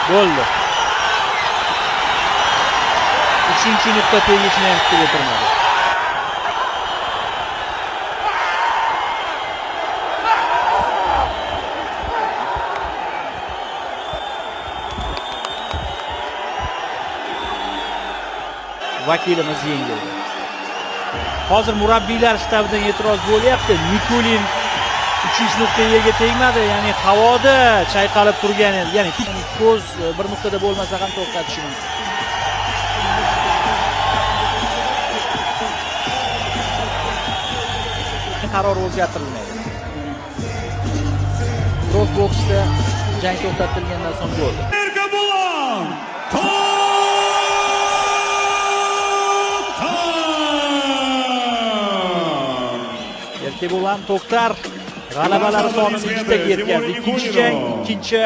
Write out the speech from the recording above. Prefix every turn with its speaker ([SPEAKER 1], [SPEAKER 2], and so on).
[SPEAKER 1] Bo'ldi. 3-nuqta tegishini ham kutib o'tirmadi. Vakilimiz yengildi. Hozir murabbiylar shtabidan e'tiroz bo'lyapti. Nikulin 3 nuqta yerga tegmadi, ya'ni havoda chayqalib turgan edi. Ya'ni ko'z bir nuqtada bo'lmasa ham to'xtatishi mumkin. Qaror o'zgartirilmaydi. Prof boksda jang to'xtatilgandan so'ng bo'ldi. Erkebo'lan To'xtar g'alabalari sonini 2taga yetkazdi. Ikkinchi jang, ikkinchi